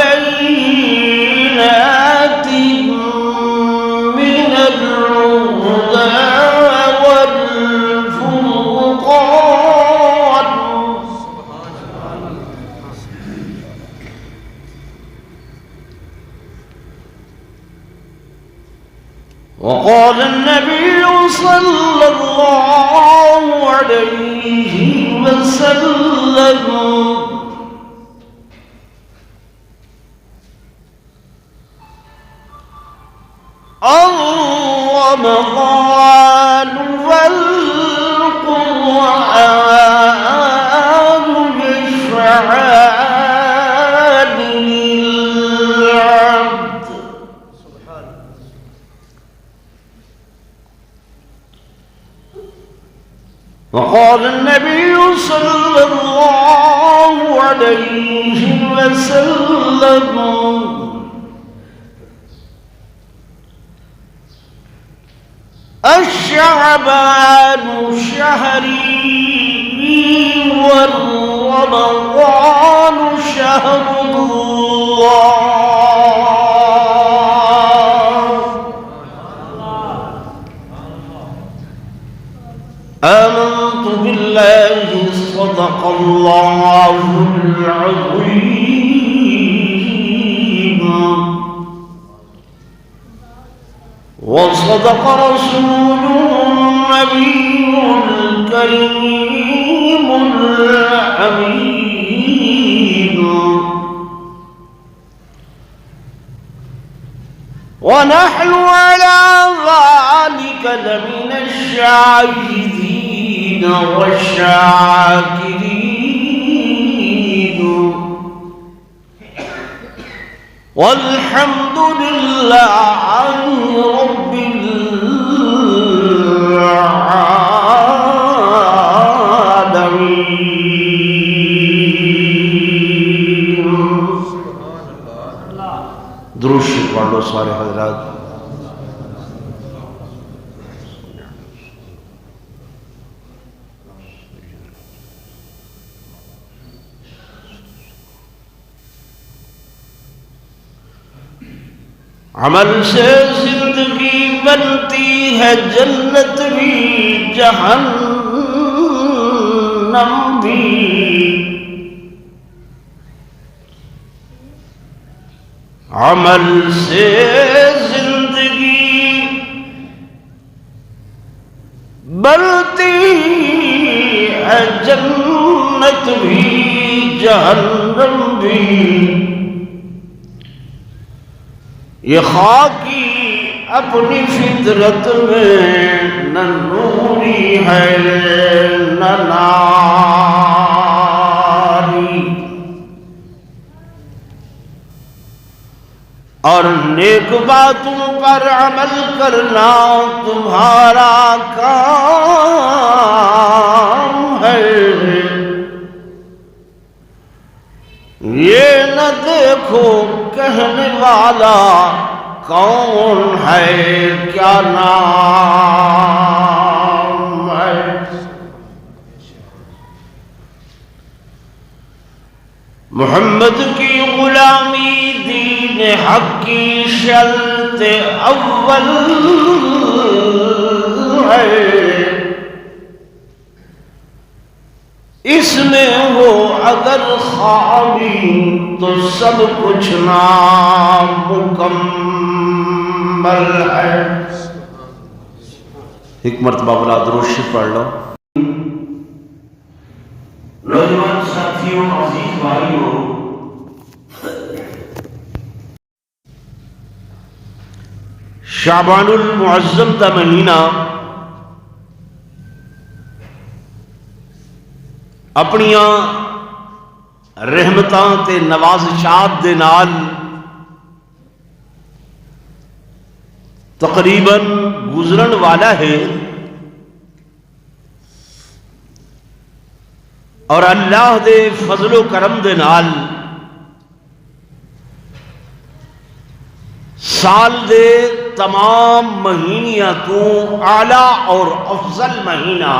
بينات من الهدى والفرقان. وقال النبي صلى الله عليه وسلم: الرمضان والقرآن يشفعان للعبد. وقال النبي صلى الله عليه وسلم: الشعبان شهري والرمضان شهر الله. آمنت بالله صدق الله العظيم وصدق رسوله النبي الكريم الأمين. ونحن على ذلك لمن الشاهدين والشاكرين. والحمد لله رب العالمين. درود شریف پڑھ لو سارے حضرات. عمل سے زندگی بنتی ہے جنت بھی جہنم بھی. عمل سے زندگی بنتی ہے جنت بھی جہنم بھی. یہ خاکی اپنی فطرت میں نہ نوری ہے نہ ناری. اور نیک باتوں پر عمل کرنا تمہارا کام ہے. یہ نہ دیکھو کہنے والا کون ہے کیا نام ہے. محمد کی غلامی دین حق کی شرط اول ہے. اس میں وہ اگر خامی تو سب کچھ نامکمل ہے. ایک مرتبہ بلا درود شریف پڑھ لو. نوجوان ساتھیوں، عزیز بھائیوں، شعبان المعظم دا مہینہ اپنیاں رحمتاں تے نوازشات دے نال تقریباً گزرن والا ہے. اور اللہ دے فضل و کرم دے نال سال دے تمام مہینیاں تو اعلیٰ اور افضل مہینہ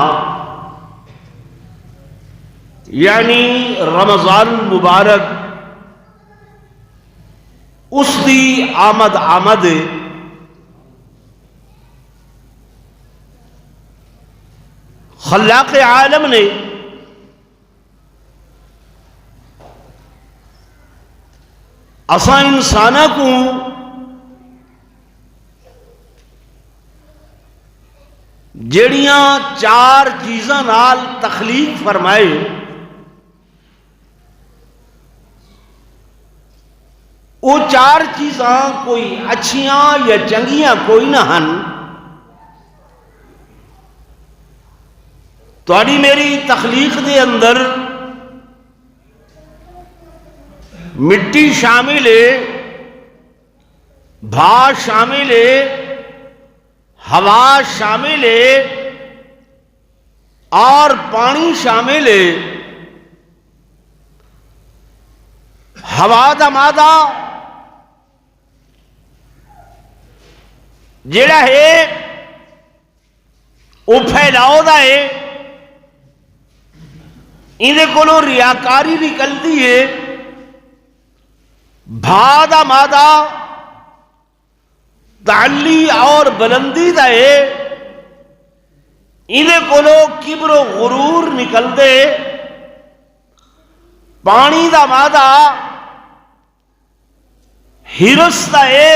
یعنی رمضان المبارک اس دی آمد خلاق عالم نے اساں انساناں کو جڑیاں چار چیزاں نال تخلیق فرمائے وہ چار چیزاں کوئی اچھیاں یا چنگیاں کوئی نہ ہن. تہاڈی میری تخلیق دے اندر مٹی شامل ہے، بھا شامل ہے، ہوا شامل ہے اور پانی شامل ہے. ہوا دا مادہ جڑا ہے وہ پھیلاؤ دا ہے، اندے کولوں ریاکاری نکلتی ہے. بھا دا مادہ تعلی اور بلندی دا ہے، اندے کولوں کبر و غرور نکل دے. پانی دا مادہ ہرس دا ہے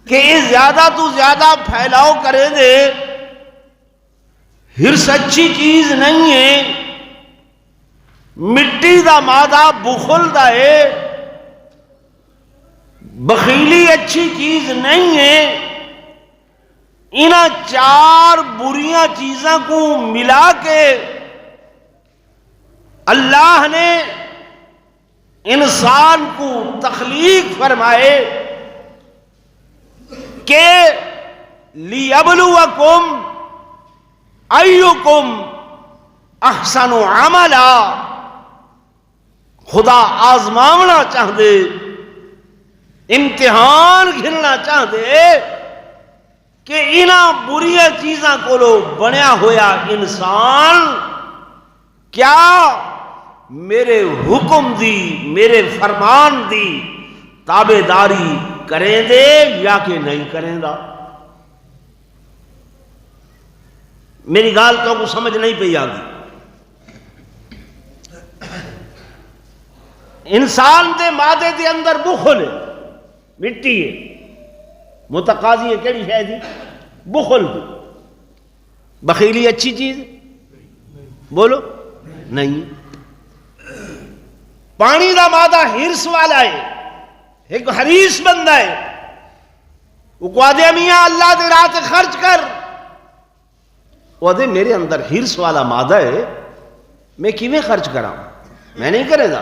کہ یہ زیادہ تو زیادہ پھیلاؤ کرے دے. ہرس اچھی چیز نہیں ہے. مٹی دا مادہ بخل دا ہے، بخیلی اچھی چیز نہیں ہے. انہاں چار بریاں چیزاں کو ملا کے اللہ نے انسان کو تخلیق فرمائے کہ لِيَبْلُوَكُمْ أَيُّكُمْ أَحْسَنُ عَمَلًا. خدا آزماونا چاہ دے، امتحان گھرنا چاہ دے کہ انہاں بریاں چیزاں کو لو بنیا ہویا انسان کیا میرے حکم دی، میرے فرمان دی تابعداری کریں دے یا کہ نہیں کریں دا. میری گال تو کو سمجھ نہیں پئی آگی. انسان دے مادے دے اندر بخل ہے، مٹی ہے، متقاضی ہے کیڑی شے دی؟ بخل دی. بخیلی اچھی چیز بولو نہیں. پانی دا مادہ ہرس والا ہے، ایک حریص بندہ ہے. وہ کو آدھے میاں اللہ دے راہ تے خرچ کر، وہ آدھے میرے اندر ہرس والا مادہ ہے، میں کیویں خرچ کراں؟ میں نہیں کرے دا.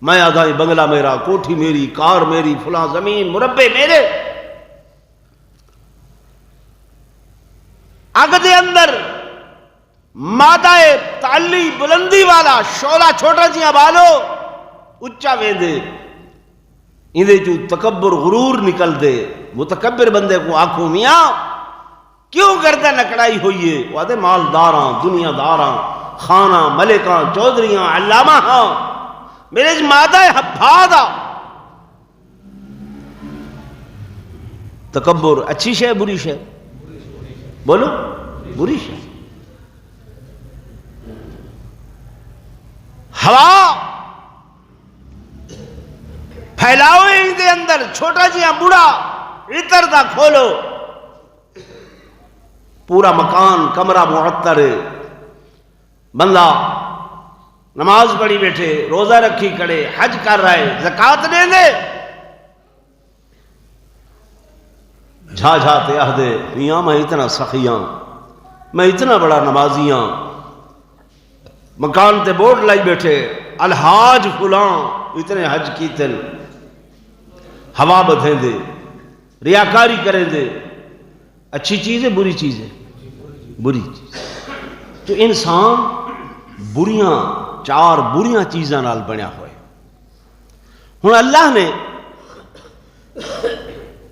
میں آدھا بنگلہ میرا، کوٹھی میری، کار میری، فلاں زمین، مربع میرے. اگ دے اندر مادہ تعلی بلندی والا شولا چھوٹا جیاں بالو اچا ویندے، اندے جو تکبر غرور نکل دے. متکبر بندے کو آنکھوں میاں کیوں گردن اکڑائی ہوئی ہے؟ وہ آدھے مالداراں، دنیا داراں، خاناں، ملکاں، چودھریاں، علامہ ہاں، میرے جو مادہ ہے بھادا. تکبر اچھی شے بری شے؟ بولو بری شے. ہوا پھیلاؤ ان دے اندر، چھوٹا جیاں بڑا عطر دا کھولو، پورا مکان کمرہ معطر ہے. بندہ نماز پڑھی بیٹھے، روزہ رکھی کھڑے، حج کر رہے، زکوٰۃ دے دے، جھا جھاتے آہدے میاں میں اتنا سخیاں، میں اتنا بڑا نمازیاں. مکان تے بورڈ لائی بیٹھے الحاج فلاں اتنے حج کی تن. ہوا بدھیں دے، ریاکاری کریں دے. اچھی چیز ہے بری چیز ہے؟ بری چیز. تو انسان بریاں، چار بریاں چیزاں نال بنیا ہوئے. ہن اللہ نے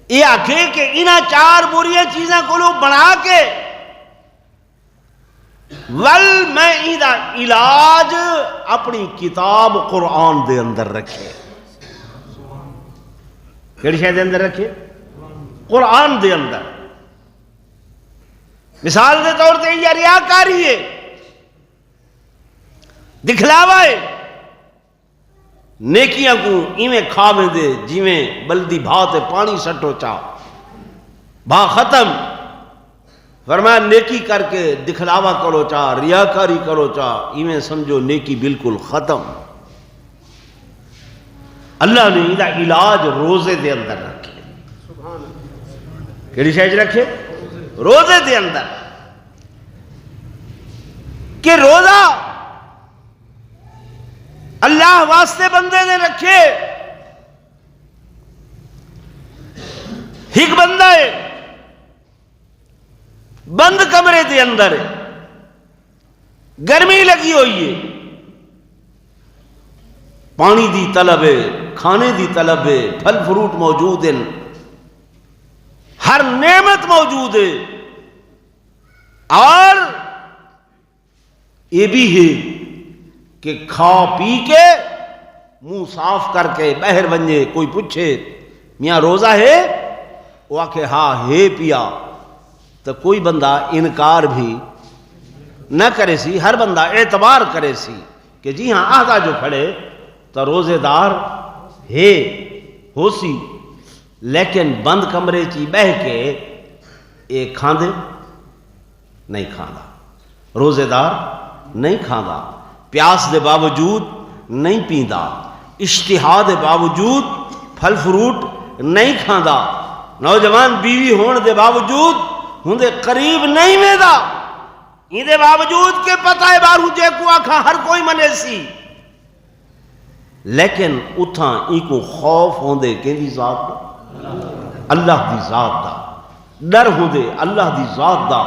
یہ آکھے کہ انہاں چار بریاں چیزاں کو لو بنا کے میں ایدہ علاج اپنی کتاب قرآن دے اندر رکھے. کیڑی شے دے اندر رکھے؟ قرآن دے اندر. مثال دے طور تے یہ ریاکاری ہے، دکھلاوا ہے. نیکیاں کو ایویں کھاویں دے جیویں بلدی بھا تے پانی سٹو چا، بھا ختم. فرمایا نیکی کر کے دکھلاوا کرو چا، ریاکاری کرو چا، ایویں سمجھو نیکی بالکل ختم. اللہ نے یہ علاج روزے دے اندر رکھے. کیڑی شے رکھے؟ روزے دے اندر. کہ روزہ اللہ واسطے بندے نے رکھے. ایک بندہ ہے بند کمرے دے اندر ہے، گرمی لگی ہوئی ہے، پانی دی طلب ہے، کھانے دی طلب ہے، پھل فروٹ موجود ہیں، ہر نعمت موجود ہے. اور یہ بھی ہے کہ کھا پی کے منہ صاف کر کے باہر ونجے، کوئی پوچھے میاں روزہ ہے، وہ آکھے ہاں ہے پیا، تو کوئی بندہ انکار بھی نہ کرے سی، ہر بندہ اعتبار کرے سی کہ جی ہاں آدھا جو کھڑے تو روزے دار ہے ہو سی. لیکن بند کمرے چی بہ کے ایک کھاندے نہیں کھاندا، روزے دار نہیں کھاندا، پیاس دے باوجود نہیں پیندا، اشتہا دے باوجود پھل فروٹ نہیں کھاندا، نوجوان بیوی ہون دے باوجود ہوں دے قریب نہیں ویدا، ان دے باوجود کہ پتہ ہے بارو جے کو آکھا ہر کوئی منے سی. لیکن اتھاں ان کو خوف ہوں دے کہ دی ذات دا، اللہ دی ذات دا ڈر ہوں دے، اللہ دی ذات دا.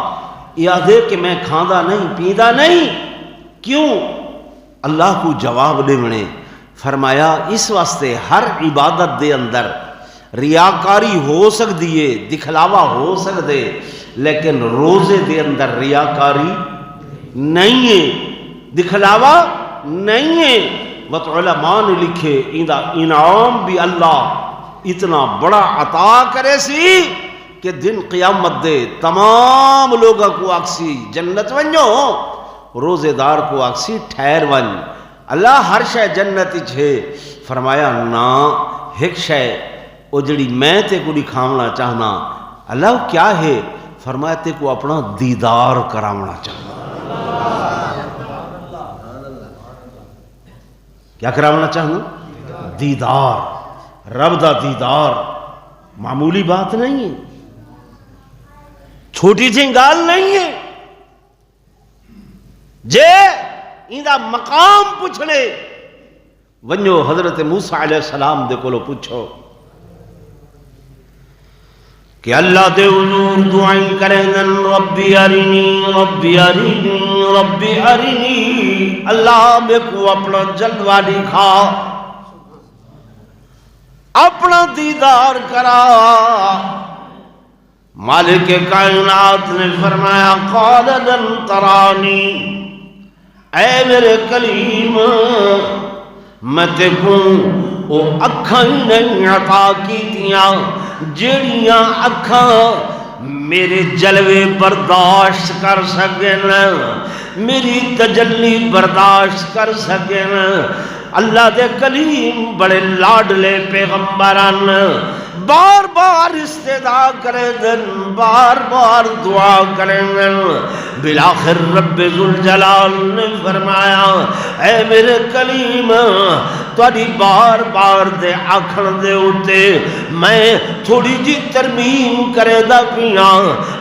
یاد ہے کہ میں کھاندا نہیں پیندا نہیں. کیوں؟ اللہ کو جواب دیونے. فرمایا اس واسطے ہر عبادت دے اندر ریاکاری ہو سکتی ہے، دکھلاوا ہو سکتے، لیکن روزے دے اندر ریاکاری نہیں ہے، دکھلاوا نہیں ہے. وت علماء نے لکھے ایندا انعام بھی اللہ اتنا بڑا عطا کرے سی کہ دن قیامت دے تمام لوگوں کو آکسی جنت ونجو، روزے دار کو آکسی ٹھہر ون. اللہ ہر شے جنت ہے. فرمایا نا ایک شے وہ جڑی میں تے کو دکھاونا چاہنا. اللہ کیا ہے؟ فرمایا تے کو اپنا دیدار کراونا چاہنا. کیا کراونا چاہنا؟ دیدار. رب دا دیدار معمولی بات نہیں ہے، چھوٹی سی گال نہیں ہے. جے ایندا مقام پوچھنے ونجو حضرت موسیٰ علیہ السلام دے کولو پوچھو کہ اللہ دے حضور دعائیں کریں دن ربی ارینی ربی ارینی ربی ارینی، اللہ میں کو اپنا جلوہ دکھا، اپنا دیدار کرا. مالک کائنات نے فرمایا قال لن ترانی، اے میرے کلیم میں تے کو او اکھاں نہیں عطا کیتیاں جڑیاں اکھاں میرے جلوے برداشت کر سکیں، میری تجلی برداشت کر سکیں. اللہ دے کلیم بڑے لاڈلے پیغمبران بار بار استدعا کرے دن، بار بار دعا کرے دن. بلاخر رب ذوالجلال نے فرمایا اے میرے کلیم تھوڑی بار بار دے آکھن دے ہوتے میں تھوڑی جی ترمیم کرے دا پیا.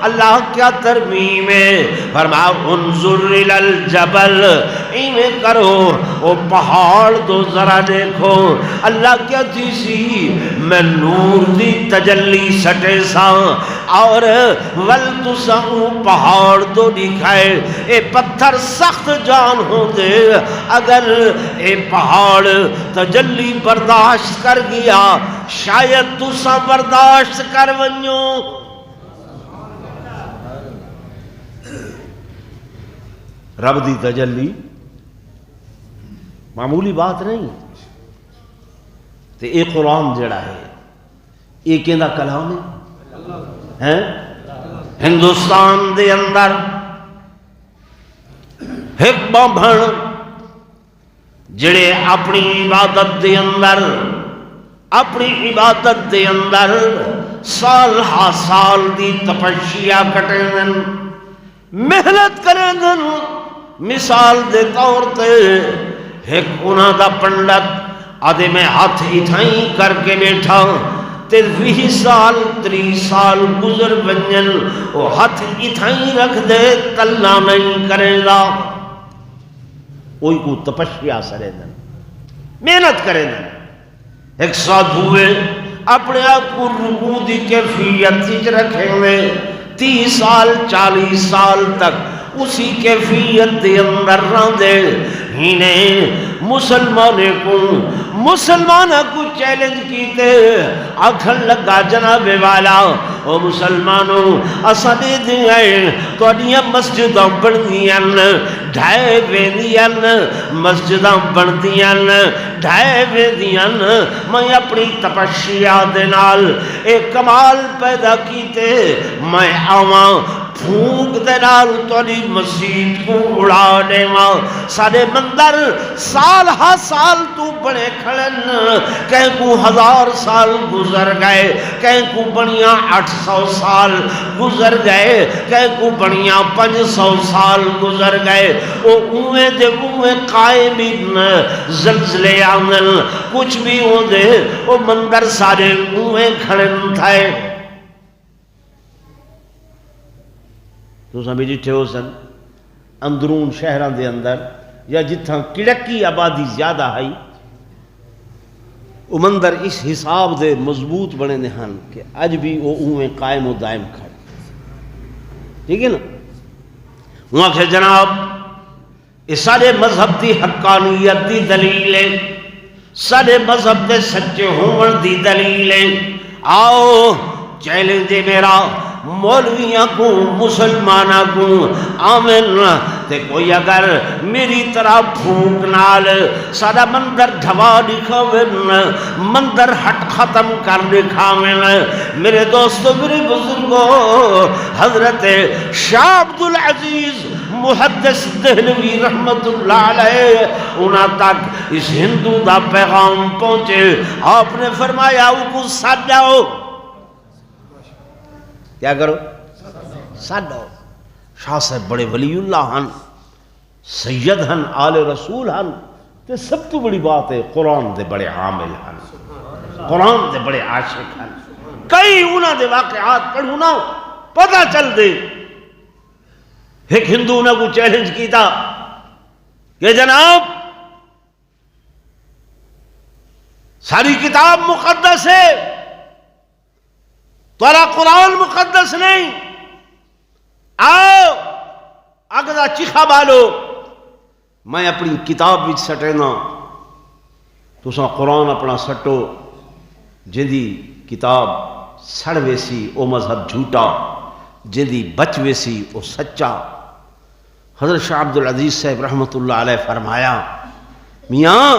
اللہ کیا ترمیم ہے؟ فرمایا انظر الی الجبل، ایویں کرو وہ پہاڑ تو ذرا دیکھو. اللہ کیا تیسی میں نور دی تجلی سٹے سا اور ولتسعو پہاڑ تو دکھائے. اے پتھر سخت جان ہو دے، اگر اے پہاڑ تجلی برداشت کر گیا شاید تسا برداشت کر ونجو. رب دی تجلی معمولی بات نہیں. تے اے قرآن جڑا ہے یہ کہندا کلام ہے ہندوستان دے اندر ایک بابھن جڑے اپنی عبادت دے اندر سال ہا سال دی تپسیا کٹیں دن محنت کریں دن مثال دے طور تے ایک انہاں دا پنڈت آدھے میں ہاتھ اتھائیں کر کے بیٹھا تے 20 سال 30 سال گزر بنجن وہ ہاتھ اتھائیں رکھ دے تلنا نہیں کرے گا وہی کو تپسیا سرے دن محنت کرے دن ایک سادھوے اپنے آپ کو رکوع دی کیفیت رکھیں گے 30 سال 40 سال تک اسی کیفیت دے اندر رہ دے ہینے مسلمانہ کو چیلنج کیتے آکھن لگا جناب والا او مسلمانوں اسا دے دیں تو انیاں مسجداں بڑھ دیاں ڈھائے بے دیاں مسجداں بڑھ دیاں ڈھائے بے دیاں میں اپنی تپسیا دے نال ایک کمال پیدا کیتے میں آواں پھونک دے نال توڑی مسجد کو اڑا دے ماں سارے مندر سال ہا سال تو بڑے کھڑن کہیں کو 1000 سال گزر گئے کہیں کو بڑیاں 800 سال گزر گئے کہیں کو بڑیاں 500 سال گزر گئے وہ اوے دے اوے قائم زلزلے آمن کچھ بھی ہوں دے وہ مندر سارے اوے کھڑن تھائے تو سمجھ جٹھے ہو سن اندرون شہران دے اندر یا جتھاں کڑکی آبادی زیادہ ہے وہ مندر اس حساب دے مضبوط بنے نہان کہ اج بھی وہ اوہیں قائم و دائم کھڑ ٹھیک ہے نا وہاں کہ جناب اس سارے مذہب دی حقانیت دی دلیل ہے سارے مذہب دے سچے ہون دی دلیل ہے آؤ چیلنج میرا مولویاں کو مسلمانہ کو آمین تے کوئی اگر میری طرح پھونک نال سارا مندر دھوا دکھاوین مندر ہٹ ختم کر دکھاوین میرے دوستو میرے بزرگوں حضرت شاہ عبدالعزیز محدث دہلوی رحمت اللہ علیہ انہاں تک اس ہندو دا پیغام پہنچے آپ نے فرمایا او کو ساتھ جاؤ کیا کرو ساتھ جاؤ شاہ صاحب بڑے ولی اللہ ہن سید ہن آل رسول ہن تے سب تو بڑی بات ہے قرآن دے بڑے عامل ہن قرآن دے بڑے عاشق ہن کئی انہاں دے واقعات پڑھو نا پتہ چل دے ایک ہندو نے کو چیلنج کیتا کہ جناب ساری کتاب مقدس ہے تورا قرآن مقدس نہیں آؤ اگدا چیخا بالو میں اپنی کتاب بھی سٹینا تو سا قرآن اپنا سٹو جندی کتاب سڑ ویسی او مذہب جھوٹا جندی بچ ویسی او سچا حضرت شاہ عبدالعزیز صاحب رحمت اللہ علیہ فرمایا میاں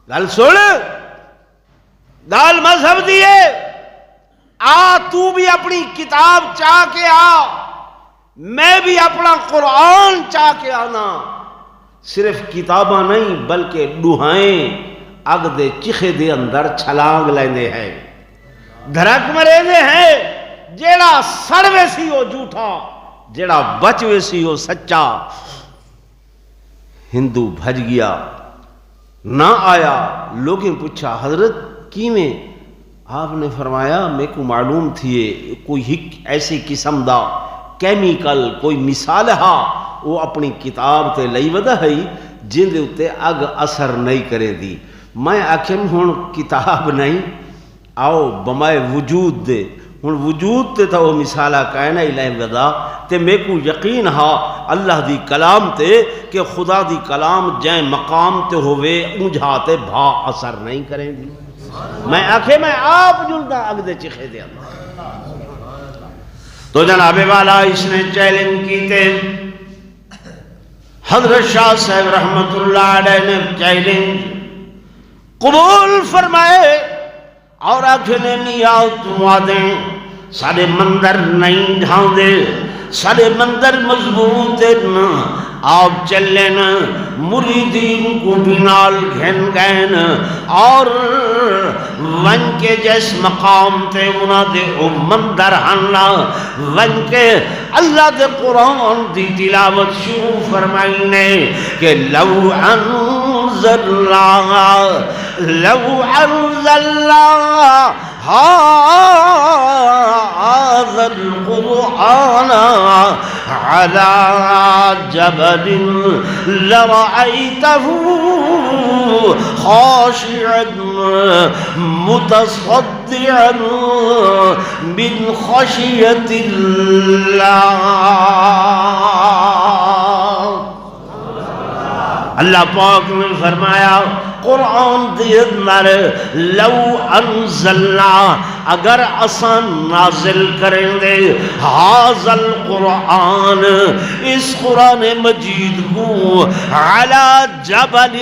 گل سن گل مذہب دیئے آ تو بھی اپنی کتاب چاہ کے آ میں بھی اپنا قرآن چاہ کے آنا صرف کتاباں نہیں بلکہ ڈوہائیں اگ دے چیخے دے اندر چھلانگ لیندے ہیں دھرک مرے دے ہیں جیڑا سڑ ویسی ہو جھوٹا جیڑا بچ ویسی ہو سچا ہندو بھج گیا نہ آیا لوگیں پوچھا حضرت کی میں آپ نے فرمایا میں کو معلوم تھیے کوئی ایسی قسم دا کیمیکل کوئی مثال ہا وہ اپنی کتاب تے لئی ودا ہے جن دے اتے اگ اثر نہیں کرے دی میں آکھیں ہون کتاب نہیں آؤ بمائے وجود دے ہون وجود تے تھا وہ مثالہ کائنہ الہ ودا تے میں کو یقین ہا اللہ دی کلام تے کہ خدا دی کلام جائیں مقام تے ہوئے اونجھاتے بھا اثر نہیں کریں دی میں آکھے میں آپ جلدہ اگ دے چکھے دے اندر تو جناب والا اس نے چیلنج کیتے حضرت شاہ صاحب رحمت اللہ علیہ نے چیلنج قبول فرمائے اور آخنے نہیں آؤ تم آدیں سارے مندر نہیں ڈھاؤندے سارے مندر مضبوط آپ چلن مریدین کو بنال گھن گئن اور ون کے جس مقام تے انہاں دے او مندر ہننا ون کے اللہ دے قرآن دی تلاوت شروع فرمائنے کہ لو انزلنا هذا القرآن على جبل لرأيته خاشعا متصدعا من خشية الله. اللہ پاک نے فرمایا قرآن دے اندر لو انزلنا اگر اسان نازل کریں دے حاضر قرآن اس قرآن مجید کو علی جبل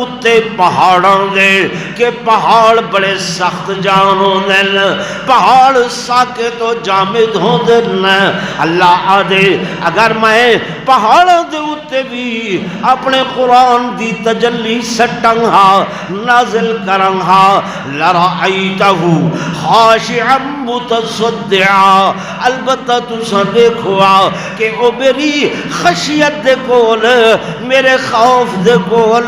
اتے پہاڑاں دے کہ پہاڑ بڑے سخت جان ہوندے پہاڑ ساکت و جامد ہوندے اللہ آدھے اگر میں پہاڑ دے اتے بھی اپنے قرآن دی تجلی سٹنگا نازل کرنگا لرائیتہو خاشعا متصدعا البتہ تسا دیکھوا کہ او میری خشیت دے کول میرے خوف دے کول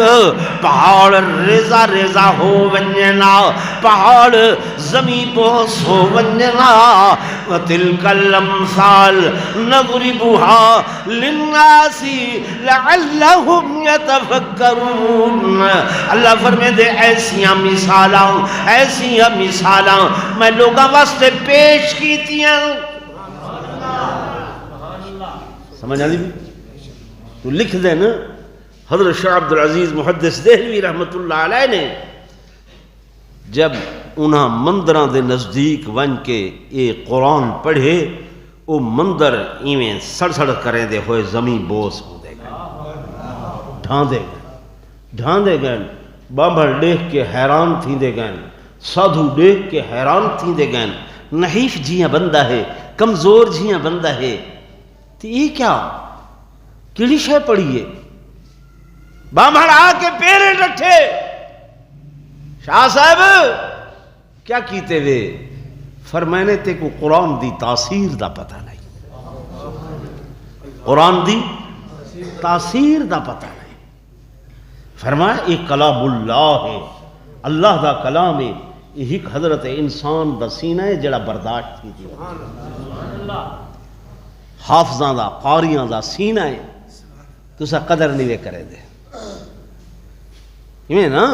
پہاڑ ریزہ ریزہ ہو ونجنا پہاڑ زمین بوس ہو ونجنا وَتِلْكَ الْأَمْثَالُ نَضْرِبُهَا لِلنَّاسِ لَعَلَّهُمْ يَتَفَكَّرُونَ. اللہ فرمائے دے ایسیاں مثالاں میں لوگاں واسطے پیش کیتیاں. سمجھ آدھی بھی تو لکھ دے نا حضرت شاہ عبدالعزیز محدث دہلوی رحمت اللہ علیہ نے جب انہاں مندران دے نزدیک ون کے یہ قرآن پڑھے وہ مندر ایویں سڑ سڑ کریں دے ہوئے زمین بوس ہو دے گئے ڈھان دے گئے بابڑ دیکھ کے حیران تھی دے گئے سادھو دیکھ کے حیران تھی دے گئے نحیف جیاں بندہ ہے کمزور جیاں بندہ ہے تو یہ کیا کیڑی شے پڑھیے بابڑ آ کے پیرے ڈٹھے شاہ صاحب کیا کیتے وے فرمائنے تے کو قرآن دی تاثیر دا پتہ نہیں قرآن دی تاثیر دا پتہ نہیں فرمایا یہ کلام اللہ ہے اللہ دا کلام ہے یہ حضرت انسان دا سینہ ہے جڑا برداشت کی تھی حافظاں دا قاریاں دا سینہ ہے تو اسا قدر نہیں وے کرے دے یہ نا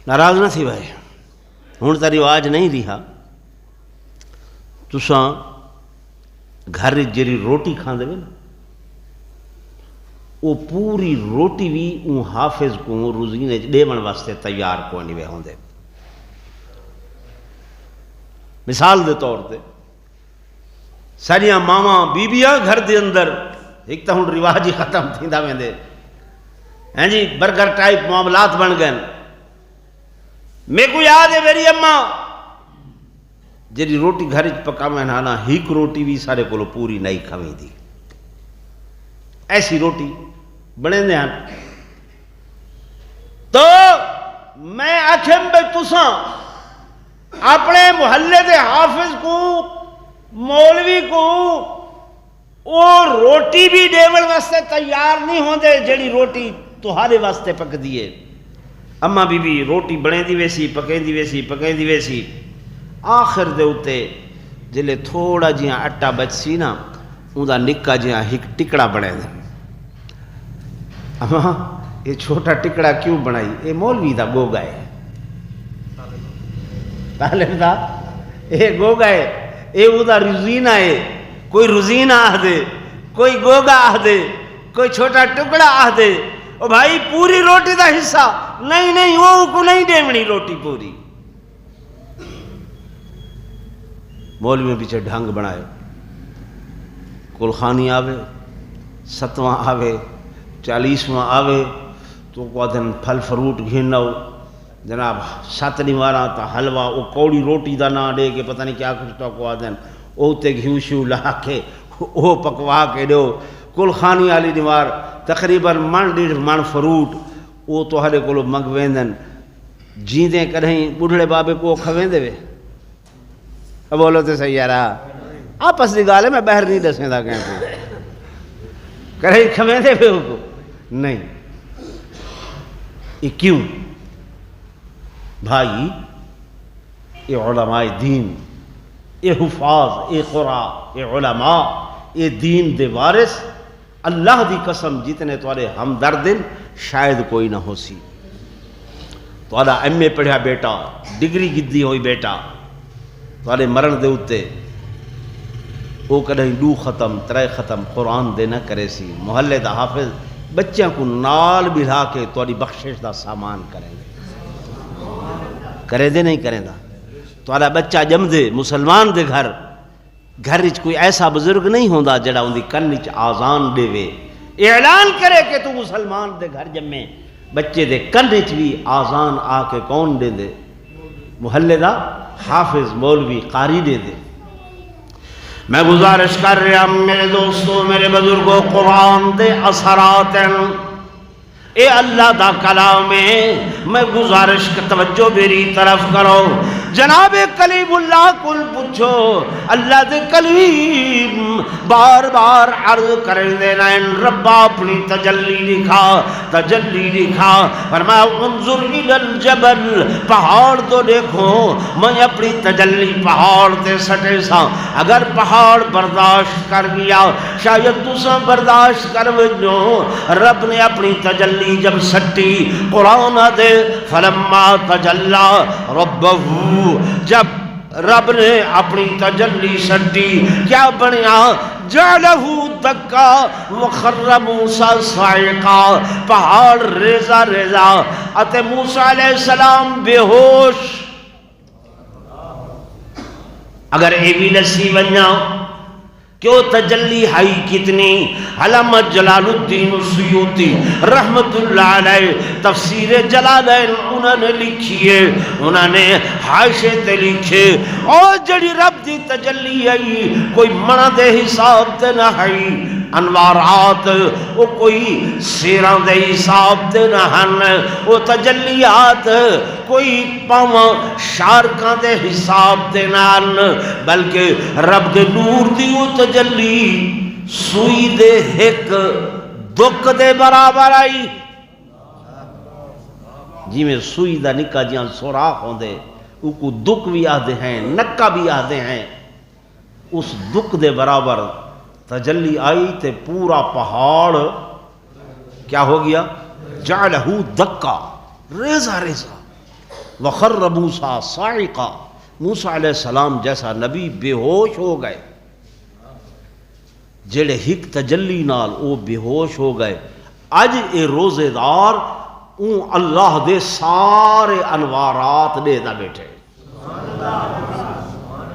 ناراض نہ تھی بھائی ہوں تو رواج نہیں رہا تساں گھر جی روٹی کھان دے نا وہ پوری روٹی بھی اون حافظ کو روزینے ڈیون واسطے تیار کو نہیں وے ہوندے. مثال دے طور تے ساریاں ماما بیبیاں گھر دے اندر ایک تو ہوں رواج ہی ختم تھیندا ویندے ہیں جی برگر ٹائپ معاملات بن گئے. میں کو یاد ہے میری اماں جی روٹی گھر پکاویں نانا ہیک روٹی بھی سارے کو پوری نہیں کھویں دی ایسی روٹی بنے دے ہیں تو میں آکھیں بے تساں اپنے محلے دے حافظ کو مولوی کو وہ روٹی بھی ڈیول واسطے تیار نہیں ہوندے جڑی روٹی تہارے واسطے پک دیئے. اماں بی بی روٹی بنے دی ویسی پکیں دی ویسی آخر دے اتے جلے تھوڑا جیاں اٹا بچ سی نا اون دا نکا جیاں ہک ٹکڑا بنے دے. اماں یہ چھوٹا ٹکڑا کیوں بنائی یہ مولوی دا گوگا ہے طالب دا یہ گوگا ہے یہ او دا روزینہ ہے کوئی روزینہ آہ دے کوئی گوگا آہ دے کوئی چھوٹا ٹکڑا آہ دے او بھائی پوری روٹی دا حصہ نہیں وہ کو نہیں دیونی روٹی پوری. مولوی میں پیچھے ڈھنگ بنائے کلخانی آوے 7واں آوے 40واں آوے تو کو آدھن پھل فروٹ گھنو جناب 7 ڈیوارا تا حلوہ وہ کوڑی روٹی دا نا دے کے پتہ نہیں کیا کچھ تو کو آدھن او تے گھیو شیو لا کے او پکوا کے دو کل خانی والی دیوار تقریباً من 1.5 من فروٹ او تو ہرے کو منگ ویندن جیندے کہیں بڑھڑے بابے کو کھویندے وے اب بولو تو صحیح یارا آپس دی گالے میں باہر نہیں دسیں دا کہیں کو کہیں کھویندے وے کو نہیں یہ کیوں بھائی یہ علماء دین یہ حفاظ یہ قرآن یہ علماء یہ دین دے وارث اللہ دی قسم جتنے توارے ہمدردن شاید کوئی نہ ہو سی توارا ایم اے پڑھیا بیٹا ڈگری گدی ہوئی بیٹا توارے مرن دے اتے وہ کدھیں 2 ختم 3 ختم قرآن دے نہ کرے سی محلے دا حافظ بچیاں کو نال بلا کے تواری بخشش دا سامان کریں دے کرے دے نہیں کریں دا توارا بچہ جم دے مسلمان دے گھر وچ کوئی ایسا بزرگ نہیں ہوندا جڑا ان دی کن وچ آزان دے وے اعلان کرے کہ تو مسلمان دے گھر جمے بچے دے کن وچ بھی آزان آ کے کون دے دے محلے دا حافظ مولوی قاری دے دے میں گزارش کر رہا میرے دوستوں میرے بزرگوں قرآن دے اثرات اے اللہ دا کلام ہے میں گزارش کا توجہ میری طرف کرو جناب کلیم اللہ کل پوچھو اللہ دے کلیم بار بار عرض کریں دینا ان ربا اپنی تجلی لکھا فرمایا انظر الی الجبل پہاڑ تو دیکھو میں اپنی تجلی پہاڑ تے سٹے سا اگر پہاڑ برداشت کر گیا شاید تسا برداشت کر وجو رب نے اپنی تجلی جب سٹی قرآن دے فلما تجلی ربہ جب رب نے اپنی تجلی سٹی کیا بنیا جعلہ دکا وخر موسیٰ صاعقا پہاڑ ریزہ ریزہ اتے موسیٰ علیہ السلام بے ہوش اگر اے بھی نسی بنیا کیوں تجلی ہائی کتنی علامہ جلال الدین السیوطی رحمت اللہ علیہ تفسیر جلالین انہوں نے لکھیے انہوں نے حاشے تے لکھے اور جڑی رب دی تجلی آئی کوئی منع دے حساب تے نہ ہائی انوارات وہ کوئی سیران دے حساب تے نہ ہن وہ تجلیات کوئی پاواں شارکاں دے حساب تے نہ ہن بلکہ رب دے نور دی وہ تجلی سوئی دے ایک دکھ دے برابر آئی جی میں سوئی دا نکا جیاں سوراخ ہوں دے وہ کو دکھ بھی آدھے ہیں نکا بھی آدھے ہیں اس دکھ دے برابر تجلی آئی تے پورا پہاڑ کیا ہو گیا جعلہ دکا ریزہ ریزہ وخر موسیٰ صاعقا موسیٰ علیہ السلام جیسا نبی بے ہوش ہو گئے جڑے ہک تجلی نال او بے ہوش ہو گئے اج اے روزے دار اون اللہ دے سارے انوارات دے دا بیٹھے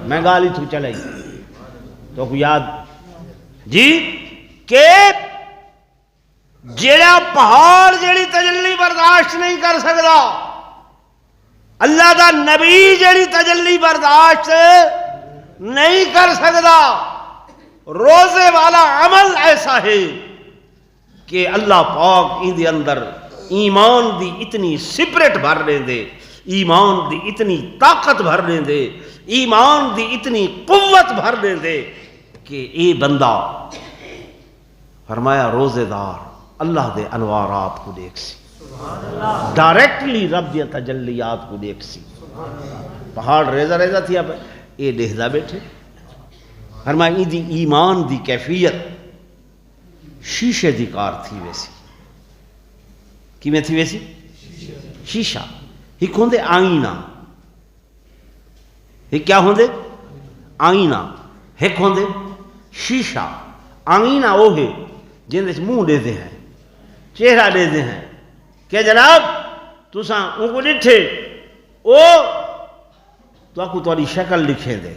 میں گالی تو چلائی تو کو یاد جی کہ جڑا پہاڑ جڑی تجلی برداشت نہیں کر سکتا اللہ دا نبی جڑی تجلی برداشت نہیں کر سکتا روزے والا عمل ایسا ہے کہ اللہ پاک ان دے اندر ایمان دی اتنی سپرٹ بھر لیں دے ایمان دی اتنی طاقت بھر لیں دے ایمان دی اتنی قوت بھر لیں دے کہ اے بندہ فرمایا روزے دار اللہ دے انوارات کو دیکھ سی ڈائریکٹلی رب دیا تجلیات کو دیکھ سی پہاڑ ریزہ ریزہ تھی اب اے دیکھدا بیٹھے فرمایا ای دی ایمان دی کیفیت شیشے دی کار تھی ویسی کی میں تھی ویسی شیشہ ایک ہوندے آئینہ ایک کیا ہوندے آئینہ ایک ہوندے شیشہ آئینہ وہ ہے جن سے منہ دیتے ہیں چہرہ دیتے ہیں کہ جناب تساں ان کو ڈٹھے او تو آپ کو تاری شکل لکھے دے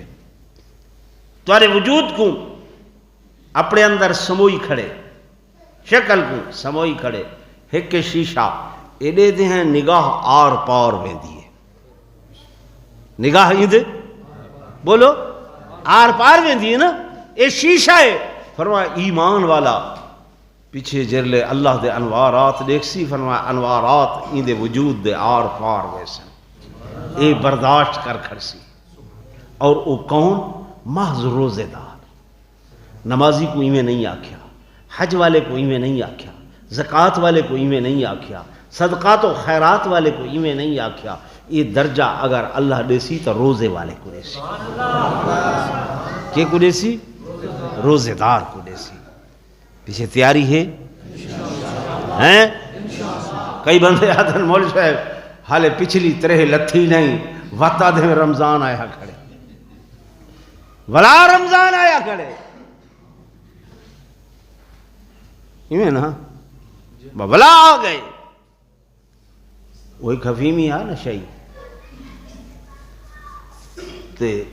تارے وجود کو اپنے اندر سموئی کھڑے شکل کو سموئی کھڑے ایک شیشہ ایڈے دے ہیں نگاہ آر پار میں دیے نگاہ یہ دے بولو آر پار میں دیے نا اے شیشہ ہے فرمایا ایمان والا پیچھے جرلے اللہ دے انوارات دیکھ سی فرمایا انوارات این دے وجود دے آر پار ویسن اے برداشت کر کھڑ سی اور او کون محض روزے دار نمازی کو ایویں نہیں آکھیا حج والے کو ایویں نہیں آکھیا زکوٰۃ والے کو ایویں نہیں آکھیا صدقات و خیرات والے کو ایویں نہیں آکھیا یہ درجہ اگر اللہ دیسی تو روزے والے کو دیسی کیا کو دیسی روزے دار کو دیسی پیچھے تیاری ہے ہیں کئی بندے آدھن مول صاحب حالے پچھلی طرح لتھی نہیں وطا دے میں رمضان آیا کھڑے ولا رمضان آیا کھڑے ایویں نا ببلا آ گئے وہی خفیمی آ نشائی تے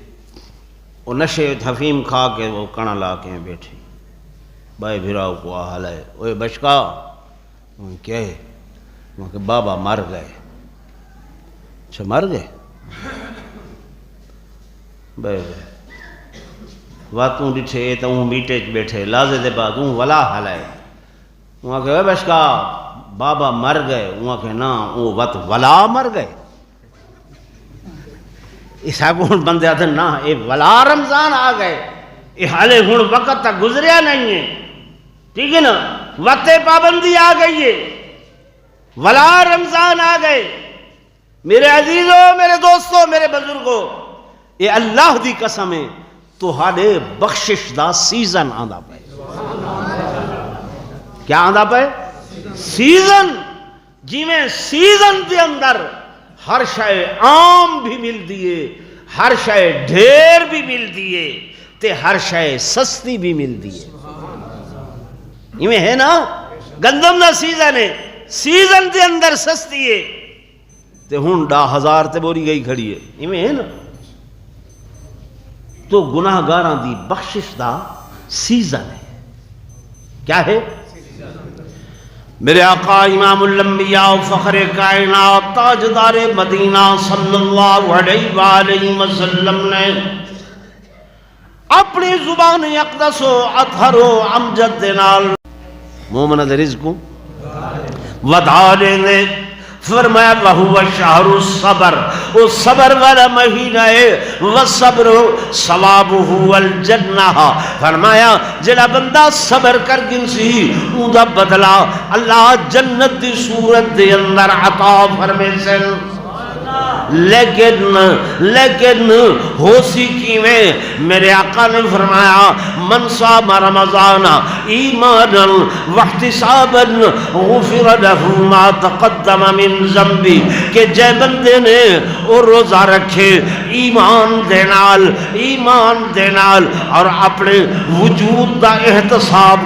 وہ نشے حفیم کھا کے وہ کڑا لا کے بیٹھے بھائی بھراؤ کو حال ہے وہ بشکا کیا ہے وہاں کہ بابا مر گئے اچھا مر گئے بھائی واتوں ڈٹھے تو ہوں میٹے بیٹھے لازے دے بعد ہوں ولا حال ہے وہاں کہ بشکا بابا مر گئے وہاں کہ نا وہ وط ولا مر گئے اس ہون بندے آتے نا اے ولا رمضان آ گئے اے حالے ہون وقت تک گزریا نہیں ہے ٹھیک ہے نا وقت پابندی آ گئی ہے ولا رمضان آ گئے میرے عزیزوں میرے دوستوں میرے بزرگوں اے اللہ دی قسم ہے تو ہاڑے بخشش دا سیزن آندہ پہ کیا آندہ پہ سیزن جی میں سیزن دے اندر ہر شے عام بھی مل دیئے ہر شے ڈھیر بھی مل دیئے تے ہر شے سستی بھی مل دیئے یہ ہے نا گندم دا سیزن ہے سیزن دے اندر سستی ہے تے ہون 10,000 تے بوری گئی کھڑی ہے یہ ہے نا تو گناہ گاراں دی بخشش دا سیزن ہے کیا ہے میرے آقا امام الانبیاء و فخر کائنات تاجدار مدینہ صلی اللہ علیہ وآلہ وسلم نے اپنی زبان اقدس و اطہر و امجد دینال مومن دے رزق ودھا دینے فرمایا وَهُوَ شَهْرُ الصَّبْرِ وہ صبر والا مہینہ ہے وَالصَّبْرُ ثَوَابُهُ الْجَنَّةِ فرمایا جڑا بندہ صبر کر گنسی اون دا بدلہ اللہ جنت دی صورت دے اندر عطا فرمے سن لیکن ہو سی کیویں میرے آقا نے فرمایا من صام رمضان ایمانا واحتسابا غفر له ما تقدم من ذنبی کہ جے بندے نے وہ روزہ رکھے ایمان دینال اور اپنے وجود دا احتساب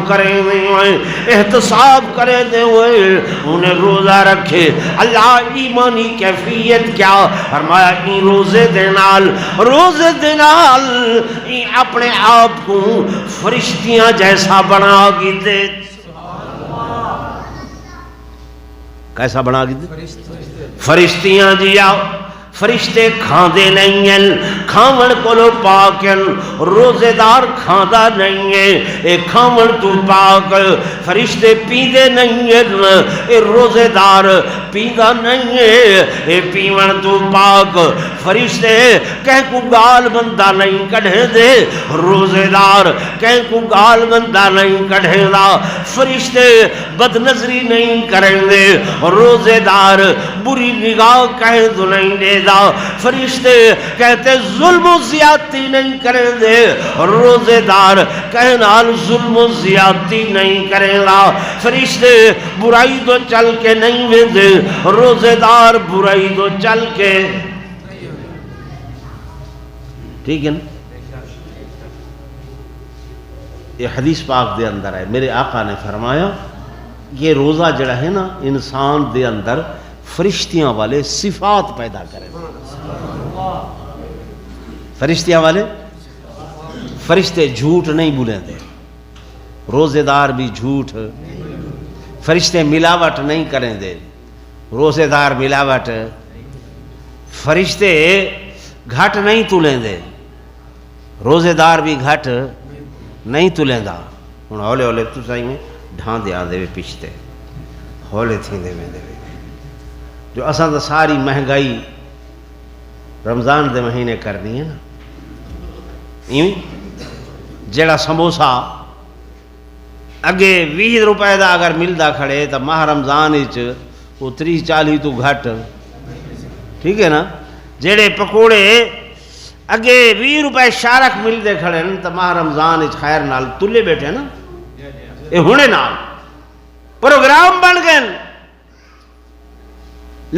کرے دے ہوئے انہیں روزہ رکھے اللہ ایمانی کیفیت کیا فرمایا این روزے دینال اپنے آپ کو فرشتیاں جیسا بنا گی دے کیسا بنا گی دے فرشتیاں جیا فرشتے کھاندے نہیں ہیں کھاون کولو پاکن روزے دار کھاندا نہیں ہے اے کھاون تو پاک فرشتے پیندے نہیں ہیں اے روزے دار پیندا نہیں ہے اے پیون تو پاک فرشتے کہیں کو گال بندہ نہیں کڑھے دے روزے دار کہیں کو گال بندہ نہیں کڑھے دا فرشتے بد نظری نہیں کریں دے روزے دار بری نگاہ کہیں تو نہیں دے فرشتے کہتے ظلم و زیادتی نہیں کریں دے روزے دار کہنال ظلم و زیادتی نہیں کریں دا فرشتے برائی تو چل کے نہیں ویندے روزے دار برائی تو چل کے ٹھیک ہے نا یہ حدیث پاک دے اندر ہے میرے آقا نے فرمایا یہ روزہ جڑا ہے نا انسان دے اندر فرشتیاں والے صفات پیدا کریں فرشتیاں والے فرشتے جھوٹ نہیں بولیں دے روزے دار بھی جھوٹ فرشتے ملاوٹ نہیں کریں دے، روزے دار ملاوٹ، فرشتے گھٹ نہیں تلیں دے، روزے دار بھی گھٹ نہیں تلیں دا۔ ہوں ہولے ہولے تو سائیں ڈھان دے آدھے وے پچھتے ہولے تھیں دے میں دے وے، جو اساں تو ساری مہنگائی رمضان دے مہینے کرنی ہے نا، جڑا سموسا اگے 20 روپے دا اگر ملدا کھڑے تو ماہ رمضان وہ 30-40 تو گھٹ، ٹھیک ہے نا، جڑے پکوڑے اگے 20 روپے شارک ملدے کھڑے تو ماہ رمضان خیر نال تلے بیٹھے نا، یہ ہونے نال پروگرام بن گئے،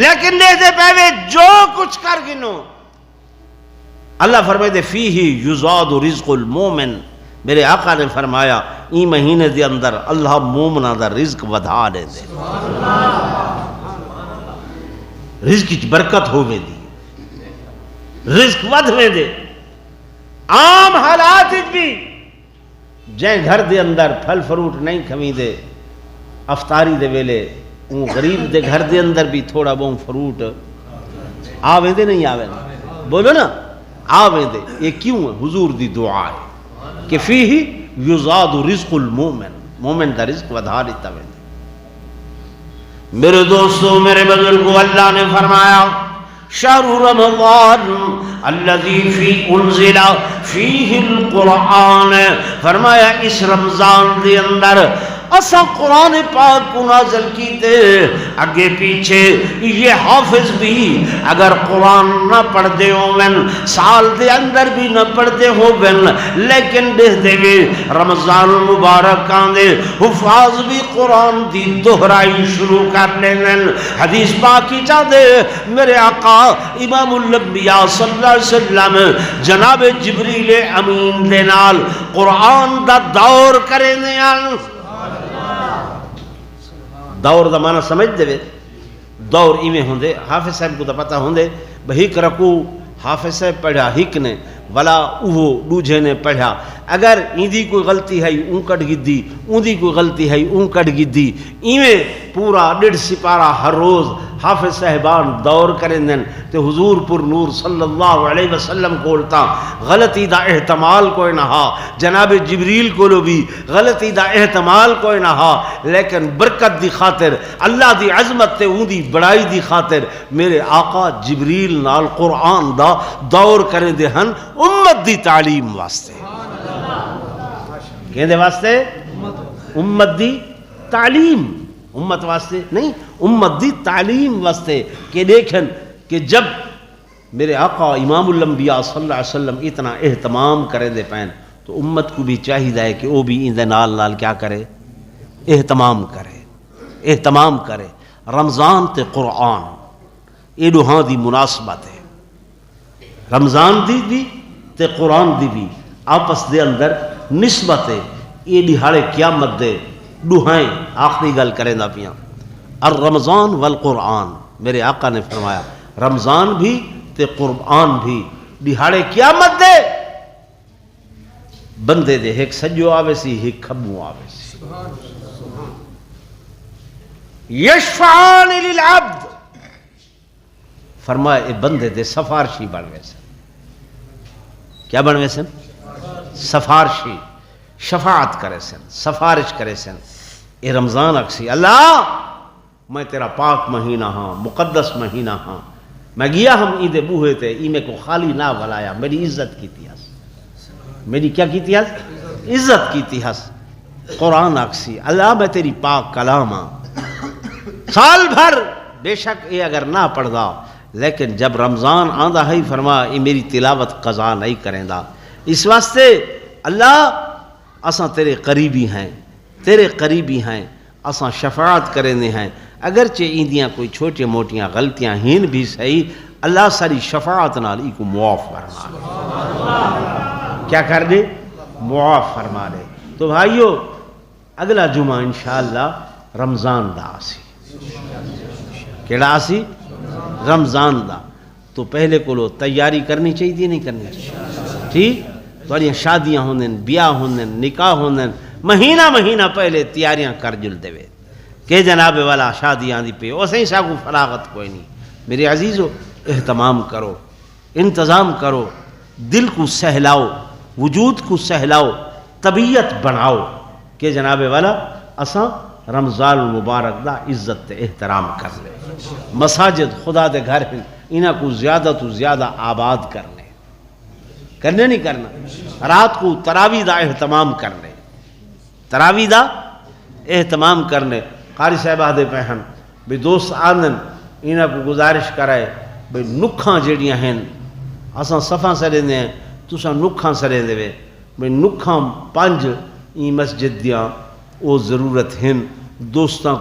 لیکن دے پہلے جو کچھ کر گنو اللہ فرمائے دے فیہ یزاد رزق المومن، میرے آقا نے فرمایا این مہینے دے اندر اللہ مومنہ دا رزق ودھا دے دے، رزق کی برکت ہوئے دی، رزق ود میں دے۔ عام حالات بھی جائیں گھر دے اندر پھل فروٹ نہیں کھویں دے، افطاری دے ویلے اون غریب دے گھر دے اندر بھی تھوڑا بہت فروٹ آویں دے نہیں آویں دے، بولو نا آویں دے۔ یہ کیوں ہے؟ حضور دی دعا ہے کہ فیہ یزاد رزق المومن، مومن دا رزق ودھا دیتا ہے۔ میرے دوستو، میرے بزرگو، اللہ نے فرمایا شہر رمضان الذی فی انزل فیہ القرآن، فرمایا اس رمضان دے اندر اسا قرآن پاک کو نازل کیتے، اگے پیچھے یہ حافظ بھی اگر قرآن نہ پڑھ دے ہوئن، سال دے اندر بھی نہ پڑھ دے ہوئن، لیکن دے دے گے رمضان مبارک آندے حفاظ بھی قرآن دی دہرائی شروع کر لیں۔ حدیث باقی چاہ دے میرے آقا امام الانبیاء صلی اللہ علیہ وسلم جناب جبریل امین دے نال قرآن دا دور کرے نیال۔ دور دا معنی سمجھ دے، دور ایویں ہوندے، حافظ صاحب کو تو پتہ ہوندے بہیک رکو حافظ صاحب پڑھا ہک نے ولا اوہ دوجھے نے پڑھا، اگر ایندی کوئی غلطی ہے اون کٹ گدی، اوندی کوئی غلطی ہے اون کٹ گدی، ایویں پورا 1.5 سپارہ ہر روز حافظ صاحبان دور کریں دن تے حضور پر نور صلی اللہ علیہ وسلم کولتا غلطی دا احتمال کوئی نہ ہا، جناب جبریل کولو بھی غلطی دا احتمال کوئی نہ ہا، لیکن برکت دی خاطر اللہ دی عظمت تے اون دی بڑائی دی خاطر میرے آقا جبریل نال قرآن دا دور کریں دے ہن امت دی تعلیم واسطے۔ کہنے دے واسطے؟ امت دی تعلیم، امت واسطے نہیں، امت دی تعلیم واسطے، کہ دیکھیں کہ جب میرے آقا امام الانبیاء صلی اللہ علیہ وسلم اتنا اہتمام کریں دے پین تو امت کو بھی چاہیے کہ وہ بھی اندے نال نال کیا کرے، اہتمام کرے، اہتمام کرے۔ رمضان تے قرآن یہ دوہاں دی مناسبت ہے، رمضان دی بھی تے قرآن دی بھی آپس دے اندر نسبت ہے، یہ دہاڑے قیامت دے دوہائیں آخری گل کریں دا پیاں۔ الرمضان والقرآن، میرے آقا نے فرمایا رمضان بھی تے قرآن بھی دہاڑے قیامت دے بندے دے ایک سجو آوے سی ایک کھبو آوے سی، یشفعان للعبد، فرمایا اے بندے دے سفارشی بن گئے سن۔ کیا بن گئے سن؟ سفارشی، شفاعت کرے سن، سفارش کرے سن۔ اے رمضان اکسی اللہ میں تیرا پاک مہینہ ہاں، مقدس مہینہ ہاں، میں گیا ہم عید بوہے تے ای میں کو خالی نہ ولایا، میری عزت کی تیاس، میری کیا کی تیاس؟ عزت کی تیاس۔ قرآن اکسی اللہ میں تیری پاک کلام ہاں، سال بھر بے شک یہ اگر نہ پڑھ دا، لیکن جب رمضان آندہ ہی فرما یہ میری تلاوت قضا نہیں کریں دا، اس واسطے اللہ اساں تیرے قریبی ہیں، تیرے قریبی ہیں، اساں شفاعت کریں ہیں، اگرچہ ایندیاں کوئی چھوٹی موٹیاں غلطیاں ہین بھی صحیح، اللہ ساری شفاعت نال ای کو معاف فرما دے۔ کیا کر دے؟ معاف فرما دے۔ تو بھائیو اگلا جمعہ انشاءاللہ رمضان دا آسی، کیڑا آسی؟ رمضان دا۔ تو پہلے کو لو تیاری کرنی چاہیے نہیں کرنی چاہیے؟ ٹھیک؟ تو شادیاں ہوندن، بیاہ ہوندن، نکاح ہوندن، مہینہ مہینہ پہلے تیاریاں کر جل دے وے، کہ جناب والا شادیاں دی پہ اسیں ساگو فراغت کوئی نہیں. میرے عزیزو اہتمام کرو، انتظام کرو، دل کو سہلاؤ، وجود کو سہلاؤ، طبیعت بناؤ کہ جناب والا اساں رمضان المبارک دا عزت تے احترام کر لے. مساجد خدا دے گھر ہیں انہاں کو زیادہ تو زیادہ آباد کرنے نہیں کرنا. رات کو تراویح دا اہتمام کرنے، تراویح دا اہتمام کرنے. قاری صاحب آدھے پہن بھی دوست آندن انہاں کو گزارش کرائے بھی نکھاں جیڑیاں ہیں اساں صفاں سرے دیں تساں نکھاں سرے دے بھی نکھاں 5 ای مسجد دیاں او ضرورت ہیں دوستاں